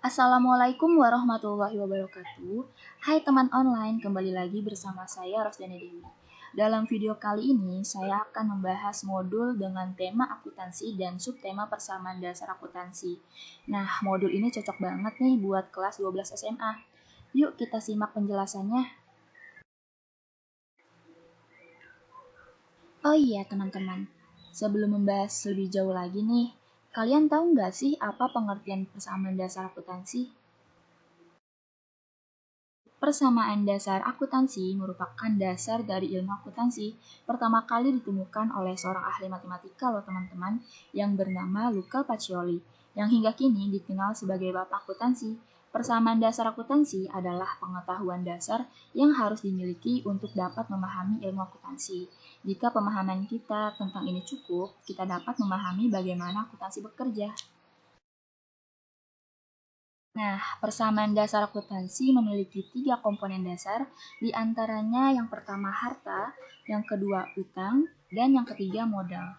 Assalamualaikum warahmatullahi wabarakatuh. Hai teman online, kembali lagi bersama saya Rosdani Dewi. Dalam video kali ini, saya akan membahas modul dengan tema akuntansi dan subtema persamaan dasar akuntansi. Nah, modul ini cocok banget nih buat kelas 12 SMA. Yuk kita simak penjelasannya. Oh iya teman-teman, sebelum membahas lebih jauh lagi nih, kalian tahu nggak sih apa pengertian persamaan dasar akuntansi? Persamaan dasar akuntansi merupakan dasar dari ilmu akuntansi pertama kali ditemukan oleh seorang ahli matematika loh teman-teman yang bernama Luca Pacioli yang hingga kini dikenal sebagai bapak akuntansi. Persamaan dasar akuntansi adalah pengetahuan dasar yang harus dimiliki untuk dapat memahami ilmu akuntansi. Jika pemahaman kita tentang ini cukup, kita dapat memahami bagaimana akuntansi bekerja. Nah, persamaan dasar akuntansi memiliki 3 komponen dasar, di antaranya yang pertama harta, yang kedua utang, dan yang ketiga modal.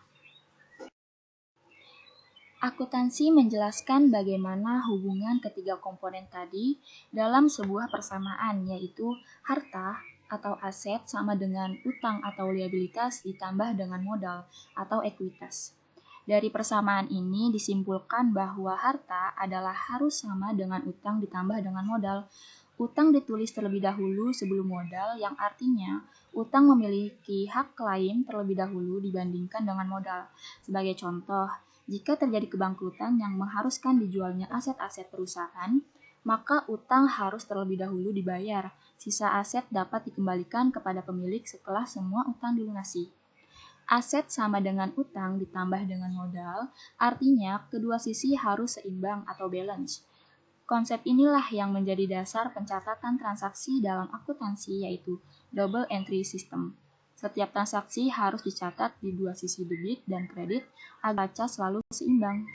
Akuntansi menjelaskan bagaimana hubungan ketiga komponen tadi dalam sebuah persamaan, yaitu harta atau aset sama dengan utang atau liabilitas ditambah dengan modal atau ekuitas. Dari persamaan ini disimpulkan bahwa harta adalah harus sama dengan utang ditambah dengan modal. Utang ditulis terlebih dahulu sebelum modal, yang artinya utang memiliki hak klaim terlebih dahulu dibandingkan dengan modal. Sebagai contoh, jika terjadi kebangkrutan yang mengharuskan dijualnya aset-aset perusahaan, maka utang harus terlebih dahulu dibayar. Sisa aset dapat dikembalikan kepada pemilik setelah semua utang dilunasi. Aset sama dengan utang ditambah dengan modal, artinya kedua sisi harus seimbang atau balance. Konsep inilah yang menjadi dasar pencatatan transaksi dalam akuntansi, yaitu double entry system. Setiap transaksi harus dicatat di dua sisi debit dan kredit agar neraca selalu seimbang.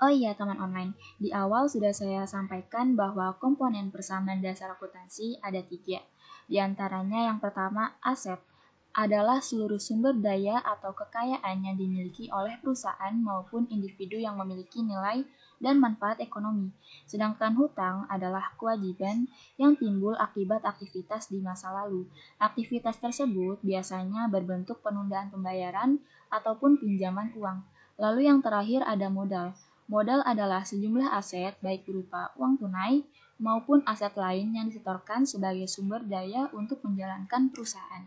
Oh iya teman online, di awal sudah saya sampaikan bahwa komponen persamaan dasar akuntansi ada 3. Di antaranya yang pertama aset adalah seluruh sumber daya atau kekayaan yang dimiliki oleh perusahaan maupun individu yang memiliki nilai dan manfaat ekonomi. Sedangkan hutang adalah kewajiban yang timbul akibat aktivitas di masa lalu. Aktivitas tersebut biasanya berbentuk penundaan pembayaran ataupun pinjaman uang. Lalu yang terakhir ada modal. Modal adalah sejumlah aset baik berupa uang tunai maupun aset lain yang disetorkan sebagai sumber daya untuk menjalankan perusahaan.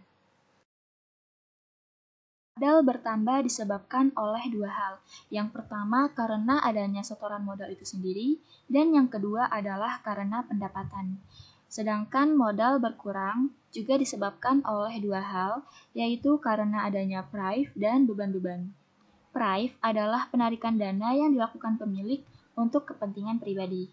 Modal bertambah disebabkan oleh 2 hal. Yang pertama karena adanya setoran modal itu sendiri, dan yang kedua adalah karena pendapatan. Sedangkan modal berkurang juga disebabkan oleh 2 hal, yaitu karena adanya prive dan beban-beban. Prive adalah penarikan dana yang dilakukan pemilik untuk kepentingan pribadi.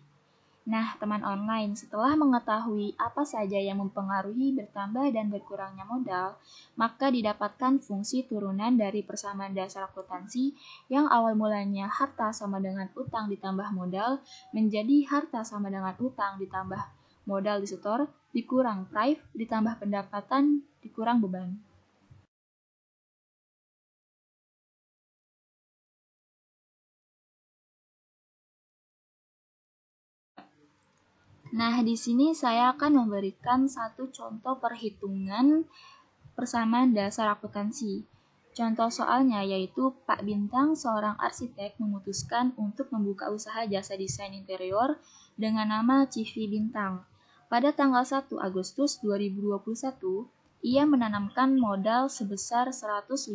Nah, teman online, setelah mengetahui apa saja yang mempengaruhi bertambah dan berkurangnya modal, maka didapatkan fungsi turunan dari persamaan dasar akuntansi yang awal mulanya harta sama dengan utang ditambah modal menjadi harta sama dengan utang ditambah modal disetor dikurang prive ditambah pendapatan dikurang beban. Nah, di sini saya akan memberikan satu contoh perhitungan persamaan dasar akuntansi. Contoh soalnya yaitu Pak Bintang, seorang arsitek, memutuskan untuk membuka usaha jasa desain interior dengan nama Civi Bintang. Pada tanggal 1 Agustus 2021, ia menanamkan modal sebesar 150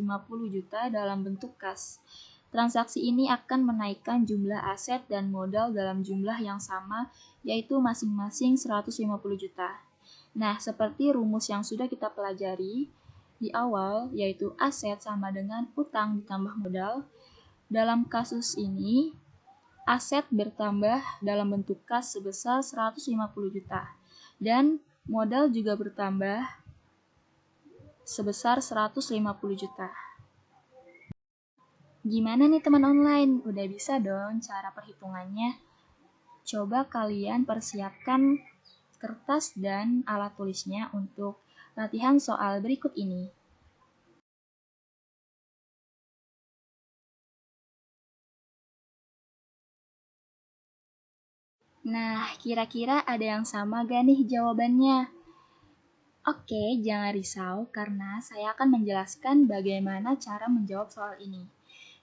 juta dalam bentuk kas. Transaksi ini akan menaikkan jumlah aset dan modal dalam jumlah yang sama, yaitu masing-masing 150 juta. Nah, seperti rumus yang sudah kita pelajari di awal, yaitu aset sama dengan utang ditambah modal. Dalam kasus ini, aset bertambah dalam bentuk kas sebesar 150 juta, dan modal juga bertambah sebesar 150 juta. Gimana nih teman online? Udah bisa dong cara perhitungannya? Coba kalian persiapkan kertas dan alat tulisnya untuk latihan soal berikut ini. Nah, kira-kira ada yang sama gak nih jawabannya? Oke, jangan risau karena saya akan menjelaskan bagaimana cara menjawab soal ini.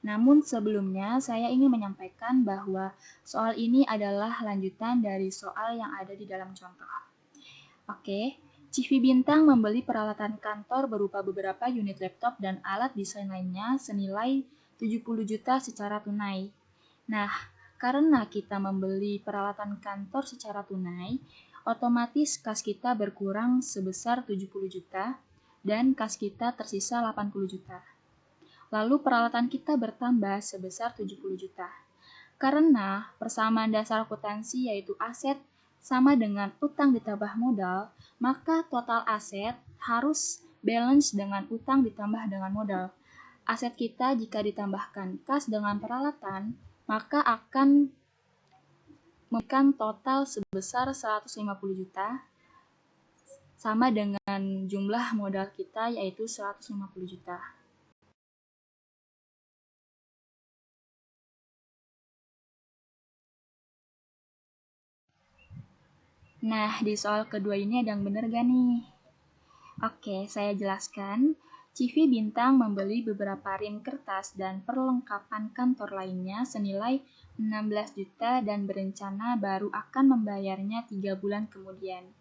Namun sebelumnya saya ingin menyampaikan bahwa soal ini adalah lanjutan dari soal yang ada di dalam contoh. Oke, CV Bintang membeli peralatan kantor berupa beberapa unit laptop dan alat desain lainnya senilai 70 juta secara tunai. Nah, karena kita membeli peralatan kantor secara tunai, otomatis kas kita berkurang sebesar 70 juta dan kas kita tersisa 80 juta. Lalu peralatan kita bertambah sebesar 70 juta. Karena persamaan dasar akuntansi yaitu aset sama dengan utang ditambah modal, maka total aset harus balance dengan utang ditambah dengan modal. Aset kita jika ditambahkan kas dengan peralatan, maka akan memberikan total sebesar 150 juta sama dengan jumlah modal kita yaitu 150 juta. Nah, di soal kedua ini ada yang benar gak nih? Oke, saya jelaskan. CV Bintang membeli beberapa rim kertas dan perlengkapan kantor lainnya senilai 16 juta dan berencana baru akan membayarnya 3 bulan kemudian.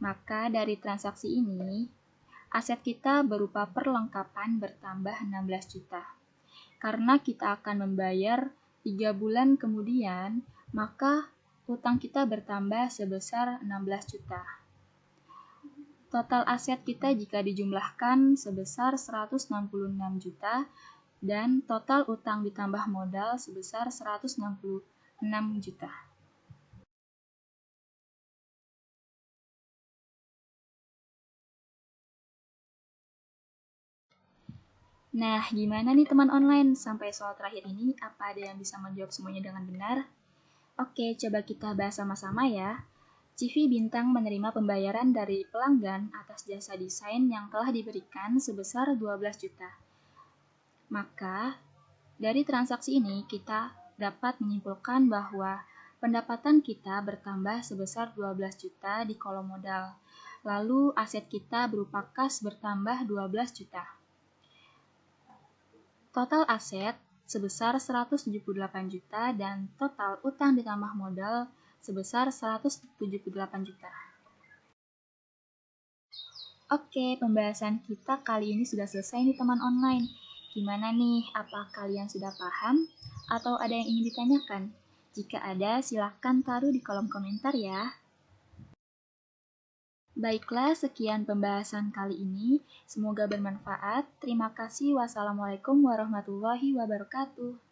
Maka dari transaksi ini, aset kita berupa perlengkapan bertambah 16 juta. Karena kita akan membayar 3 bulan kemudian, maka utang kita bertambah sebesar 16 juta. Total aset kita jika dijumlahkan sebesar 166 juta dan total utang ditambah modal sebesar 166 juta. Nah, gimana nih teman online? Sampai soal terakhir ini, apa ada yang bisa menjawab semuanya dengan benar? Oke, coba kita bahas sama-sama ya. CV Bintang menerima pembayaran dari pelanggan atas jasa desain yang telah diberikan sebesar 12 juta. Maka, dari transaksi ini kita dapat menyimpulkan bahwa pendapatan kita bertambah sebesar 12 juta di kolom modal. Lalu aset kita berupa kas bertambah 12 juta. Total aset sebesar 178 juta dan total utang ditambah modal sebesar 178 juta. Oke, pembahasan kita kali ini sudah selesai nih teman online. Gimana nih, apa kalian sudah paham? Atau ada yang ingin ditanyakan? Jika ada, silahkan taruh di kolom komentar ya. Baiklah, sekian pembahasan kali ini. Semoga bermanfaat. Terima kasih. Wassalamualaikum warahmatullahi wabarakatuh.